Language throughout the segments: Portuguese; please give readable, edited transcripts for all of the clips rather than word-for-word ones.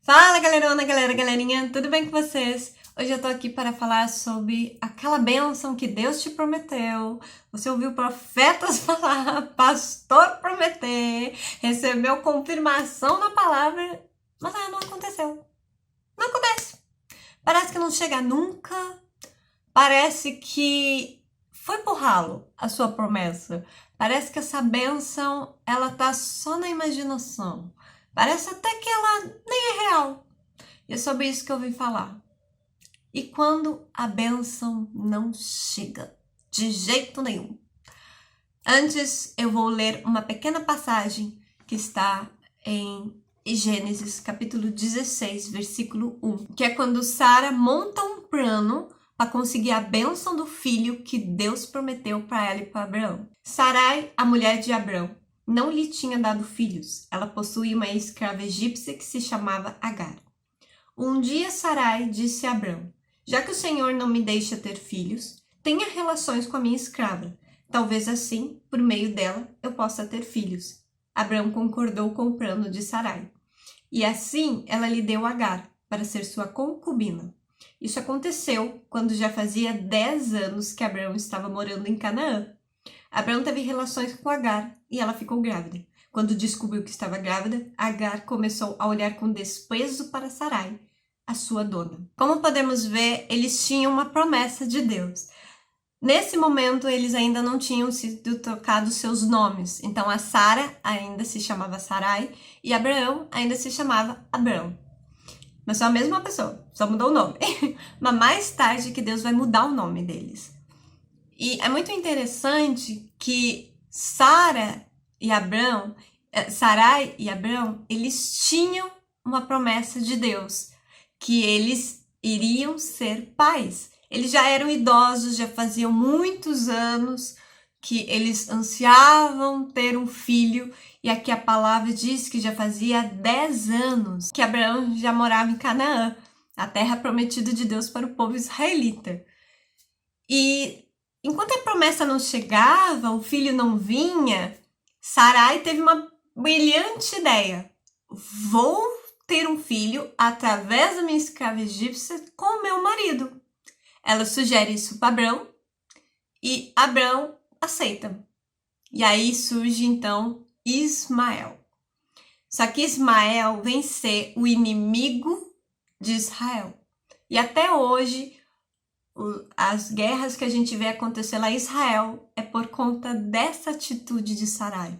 Fala galerinha, tudo bem com vocês? Hoje eu tô aqui para falar sobre aquela bênção que Deus te prometeu. Você ouviu profetas falar, pastor prometer, recebeu confirmação na palavra, mas não aconteceu. Não acontece. Parece que não chega nunca, parece que foi pro ralo a sua promessa. Parece que essa bênção, ela tá só na imaginação. Parece até que ela nem é real. E é sobre isso que eu vim falar. E quando a bênção não chega? De jeito nenhum. Antes, eu vou ler uma pequena passagem que está em Gênesis, capítulo 16, versículo 1, que é quando Sara monta um plano para conseguir a bênção do filho que Deus prometeu para ela e para Abraão. Sarai, a mulher de Abraão, não lhe tinha dado filhos. Ela possuía uma escrava egípcia que se chamava Agar. Um dia Sarai disse a Abraão: já que o Senhor não me deixa ter filhos, tenha relações com a minha escrava. Talvez assim, por meio dela, eu possa ter filhos. Abraão concordou com o plano de Sarai. E assim ela lhe deu Agar para ser sua concubina. Isso aconteceu quando já fazia 10 anos que Abraão estava morando em Canaã. Abraão teve relações com Agar e ela ficou grávida. Quando descobriu que estava grávida, Agar começou a olhar com desprezo para Sarai, a sua dona. Como podemos ver, eles tinham uma promessa de Deus. Nesse momento, eles ainda não tinham sido trocados seus nomes. Então, a Sara ainda se chamava Sarai e Abraão ainda se chamava Abraão. Mas são a mesma pessoa, só mudou o nome. Mas mais tarde que Deus vai mudar o nome deles. E é muito interessante que Sarai e Abraão, eles tinham uma promessa de Deus, que eles iriam ser pais. Eles já eram idosos, já faziam muitos anos que eles ansiavam ter um filho, e aqui a palavra diz que já fazia 10 anos que Abraão já morava em Canaã, a terra prometida de Deus para o povo israelita. E enquanto a promessa não chegava, o filho não vinha, Sarai teve uma brilhante ideia. Vou ter um filho através da minha escrava egípcia com o meu marido. Ela sugere isso para Abraão e Abraão aceita. E aí surge então Ismael. Só que Ismael vem ser o inimigo de Israel. E até hoje, as guerras que a gente vê acontecer lá em Israel é por conta dessa atitude de Sarai,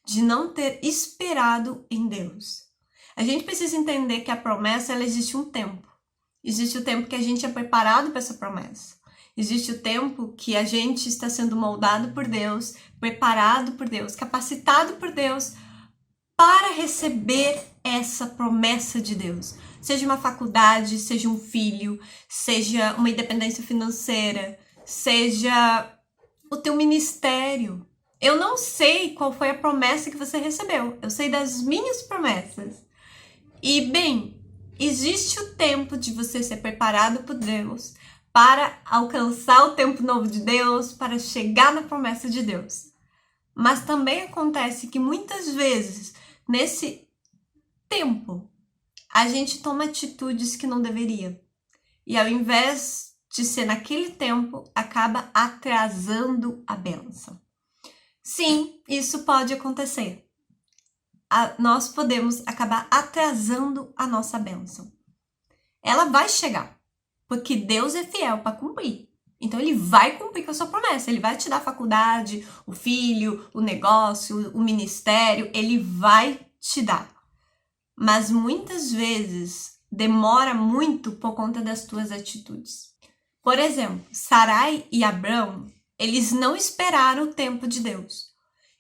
de não ter esperado em Deus. A gente precisa entender que a promessa, ela existe um tempo. Existe o tempo que a gente é preparado para essa promessa. Existe o tempo que a gente está sendo moldado por Deus, preparado por Deus, capacitado por Deus para receber essa promessa de Deus. Seja uma faculdade, seja um filho, seja uma independência financeira, seja o teu ministério. Eu não sei qual foi a promessa que você recebeu. Eu sei das minhas promessas. E, bem, existe o tempo de você ser preparado por Deus para alcançar o tempo novo de Deus, para chegar na promessa de Deus. Mas também acontece que muitas vezes, nesse tempo, a gente toma atitudes que não deveria. E ao invés de ser naquele tempo, acaba atrasando a bênção. Sim, isso pode acontecer. Nós podemos acabar atrasando a nossa bênção. Ela vai chegar, porque Deus é fiel para cumprir. Então, ele vai cumprir com a sua promessa. Ele vai te dar a faculdade, o filho, o negócio, o ministério. Ele vai te dar. Mas muitas vezes demora muito por conta das tuas atitudes. Por exemplo, Sarai e Abraão, eles não esperaram o tempo de Deus.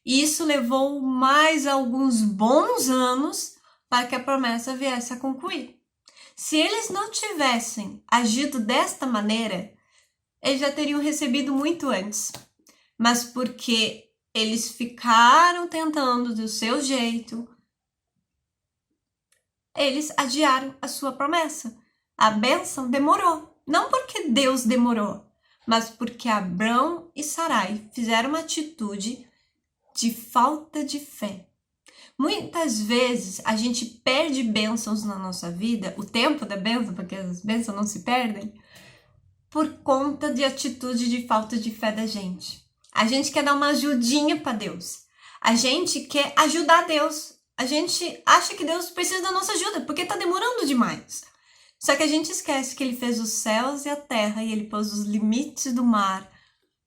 E isso levou mais alguns bons anos para que a promessa viesse a concluir. Se eles não tivessem agido desta maneira, eles já teriam recebido muito antes. Mas porque eles ficaram tentando do seu jeito, eles adiaram a sua promessa. A bênção demorou. Não porque Deus demorou, mas porque Abraão e Sarai fizeram uma atitude de falta de fé. Muitas vezes a gente perde bênçãos na nossa vida, o tempo da bênção, porque as bênçãos não se perdem, por conta de atitude de falta de fé da gente. A gente quer dar uma ajudinha para Deus. A gente quer ajudar Deus. A gente acha que Deus precisa da nossa ajuda, porque tá demorando demais. Só que a gente esquece que ele fez os céus e a terra, e ele pôs os limites do mar,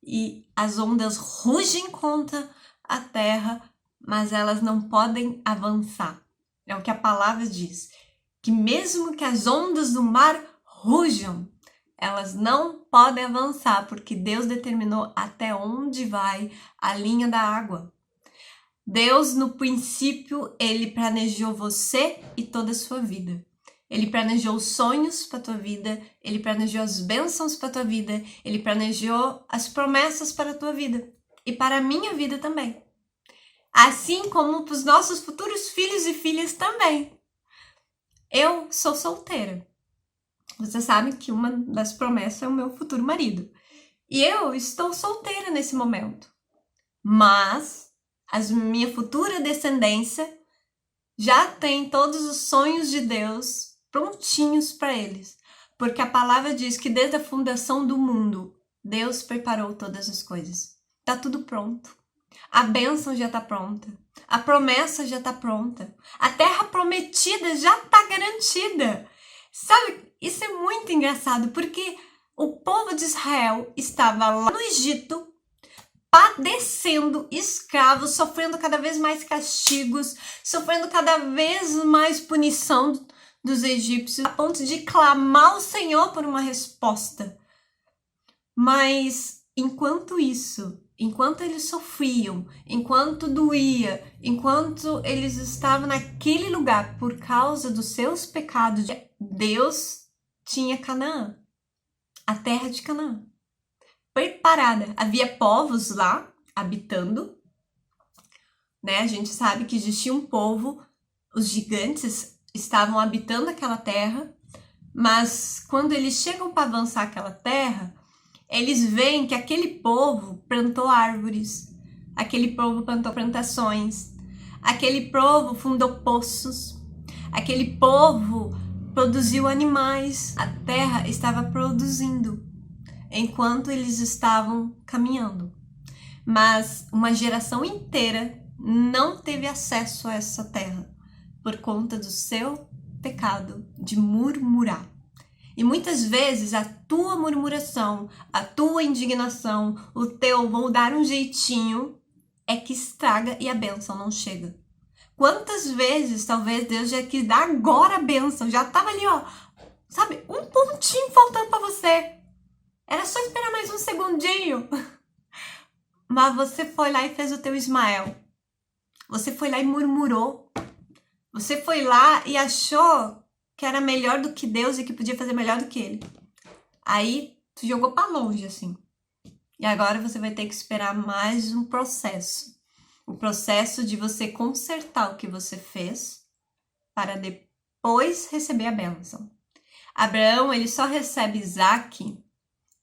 e as ondas rugem contra a terra, mas elas não podem avançar. É o que a palavra diz, que mesmo que as ondas do mar rujam, elas não podem avançar, porque Deus determinou até onde vai a linha da água. Deus, no princípio, ele planejou você e toda a sua vida. Ele planejou os sonhos para a tua vida, ele planejou as bênçãos para a tua vida, ele planejou as promessas para a tua vida e para a minha vida também. Assim como para os nossos futuros filhos e filhas também. Eu sou solteira. Você sabe que uma das promessas é o meu futuro marido. E eu estou solteira nesse momento. Mas a minha futura descendência já tem todos os sonhos de Deus prontinhos para eles. Porque a palavra diz que desde a fundação do mundo, Deus preparou todas as coisas. Tá tudo pronto. A bênção já tá pronta. A promessa já tá pronta. A terra prometida já tá garantida. Sabe, isso é muito engraçado, porque o povo de Israel estava lá no Egito, padecendo, escravos, sofrendo cada vez mais castigos, sofrendo cada vez mais punição dos egípcios, a ponto de clamar ao Senhor por uma resposta. Mas, enquanto isso, enquanto eles sofriam, enquanto doía, enquanto eles estavam naquele lugar por causa dos seus pecados, Deus tinha Canaã, a terra de Canaã, preparada. Havia povos lá habitando, né? A gente sabe que existia um povo, os gigantes estavam habitando aquela terra, mas quando eles chegam para avançar aquela terra, eles veem que aquele povo plantou árvores, aquele povo plantou plantações, aquele povo fundou poços, aquele povo produziu animais. A terra estava produzindo enquanto eles estavam caminhando. Mas uma geração inteira não teve acesso a essa terra por conta do seu pecado de murmurar. E muitas vezes a tua murmuração, a tua indignação, o teu vou dar um jeitinho é que estraga e a bênção não chega. Quantas vezes talvez Deus já quis dar agora a bênção, já tava ali, ó, sabe, um pontinho faltando para você. Era só esperar mais um segundinho. Mas você foi lá e fez o teu Ismael. Você foi lá e murmurou. Você foi lá e achou que era melhor do que Deus e que podia fazer melhor do que ele. Aí, tu jogou pra longe, assim. E agora você vai ter que esperar mais um processo. O processo de você consertar o que você fez para depois receber a bênção. Abraão, ele só recebe Isaac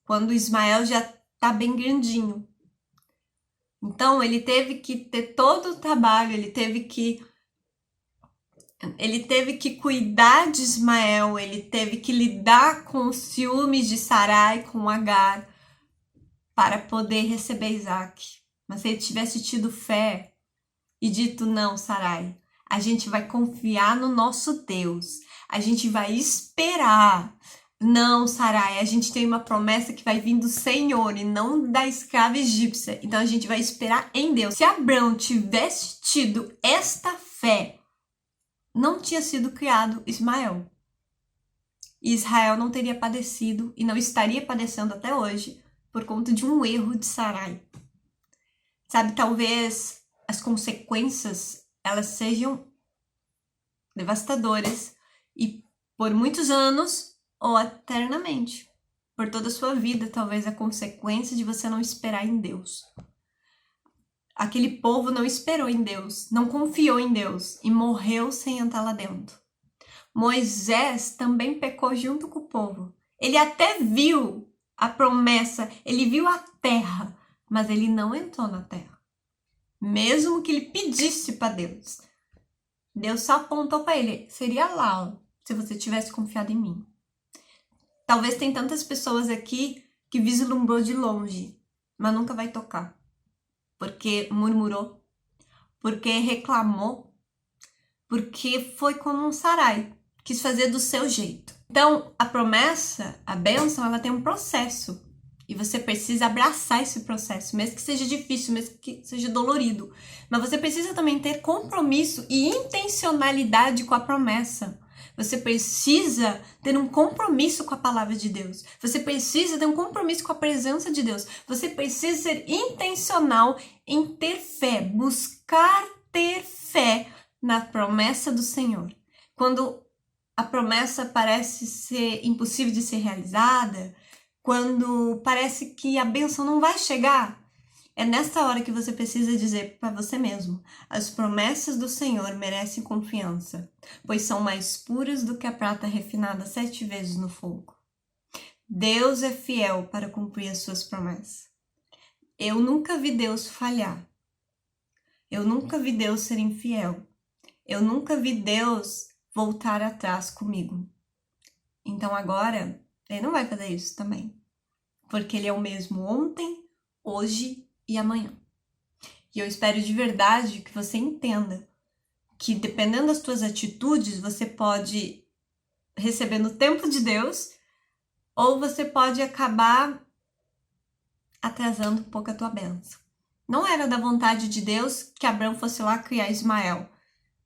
quando Ismael já tá bem grandinho. Então, ele teve que ter todo o trabalho, ele teve que cuidar de Ismael, ele teve que lidar com os ciúmes de Sarai, com Agar, para poder receber Isaac. Mas se ele tivesse tido fé e dito, não, Sarai, a gente vai confiar no nosso Deus, a gente vai esperar. Não, Sarai, a gente tem uma promessa que vai vir do Senhor e não da escrava egípcia. Então a gente vai esperar em Deus. Se Abraão tivesse tido esta fé, não tinha sido criado Ismael. E Israel não teria padecido e não estaria padecendo até hoje por conta de um erro de Sarai. Sabe, talvez as consequências, elas sejam devastadoras e por muitos anos ou eternamente. Por toda a sua vida, talvez a consequência de você não esperar em Deus. Aquele povo não esperou em Deus, não confiou em Deus e morreu sem entrar lá dentro. Moisés também pecou junto com o povo. Ele até viu a promessa, ele viu a terra, mas ele não entrou na terra. Mesmo que ele pedisse para Deus. Deus só apontou para ele, seria lá, ó, se você tivesse confiado em mim. Talvez tem tantas pessoas aqui que vislumbrou de longe, mas nunca vai tocar. Porque murmurou, porque reclamou, porque foi como um Sarai, quis fazer do seu jeito. Então, a promessa, a bênção, ela tem um processo. E você precisa abraçar esse processo, mesmo que seja difícil, mesmo que seja dolorido. Mas você precisa também ter compromisso e intencionalidade com a promessa. Você precisa ter um compromisso com a palavra de Deus. Você precisa ter um compromisso com a presença de Deus. Você precisa ser intencional em ter fé, buscar ter fé na promessa do Senhor. Quando a promessa parece ser impossível de ser realizada, quando parece que a bênção não vai chegar, é nessa hora que você precisa dizer para você mesmo: as promessas do Senhor merecem confiança, pois são mais puras do que a prata refinada 7 vezes no fogo. Deus é fiel para cumprir as suas promessas. Eu nunca vi Deus falhar. Eu nunca vi Deus ser infiel. Eu nunca vi Deus voltar atrás comigo. Então agora, ele não vai fazer isso também. Porque ele é o mesmo ontem, hoje e amanhã. E eu espero de verdade que você entenda que, dependendo das tuas atitudes, você pode receber no tempo de Deus, ou você pode acabar atrasando um pouco a tua bênção. Não era da vontade de Deus que Abraão fosse lá criar Ismael.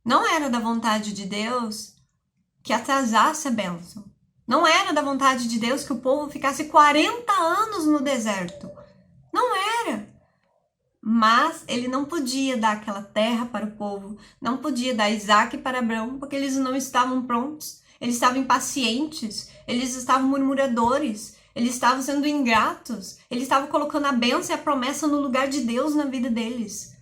Não era da vontade de Deus que atrasasse a bênção. Não era da vontade de Deus que o povo ficasse 40 anos no deserto. Não era. Mas ele não podia dar aquela terra para o povo, não podia dar Isaac para Abraão, porque eles não estavam prontos, eles estavam impacientes, eles estavam murmuradores, eles estavam sendo ingratos, eles estavam colocando a bênção e a promessa no lugar de Deus na vida deles.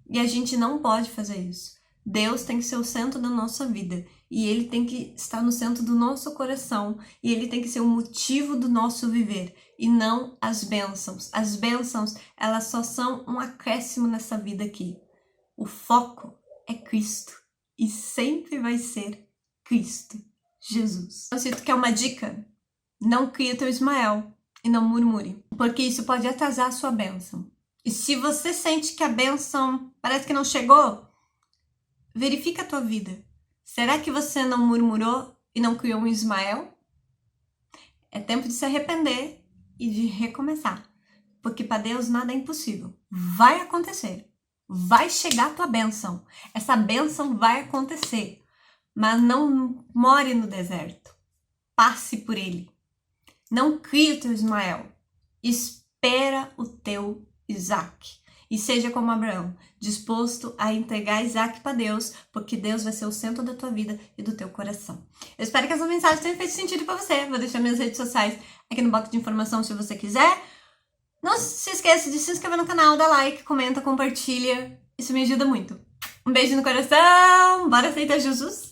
E a gente não pode fazer isso. Deus tem que ser o centro da nossa vida. E ele tem que estar no centro do nosso coração. E ele tem que ser o motivo do nosso viver. E não as bênçãos. As bênçãos, elas só são um acréscimo nessa vida aqui. O foco é Cristo. E sempre vai ser Cristo Jesus. Então, se tu quer uma dica, não crie o teu Ismael e não murmure. Porque isso pode atrasar a sua bênção. E se você sente que a bênção parece que não chegou, verifica a tua vida. Será que você não murmurou e não criou um Ismael? É tempo de se arrepender e de recomeçar. Porque para Deus nada é impossível. Vai acontecer. Vai chegar a tua bênção. Essa bênção vai acontecer. Mas não more no deserto. Passe por ele. Não crie o teu Ismael. Espera o teu Isaac. E seja como Abraão, disposto a entregar Isaac para Deus, porque Deus vai ser o centro da tua vida e do teu coração. Eu espero que essa mensagem tenha feito sentido para você. Vou deixar minhas redes sociais aqui no box de informação se você quiser. Não se esqueça de se inscrever no canal, dar like, comenta, compartilha. Isso me ajuda muito. Um beijo no coração. Bora aceitar Jesus?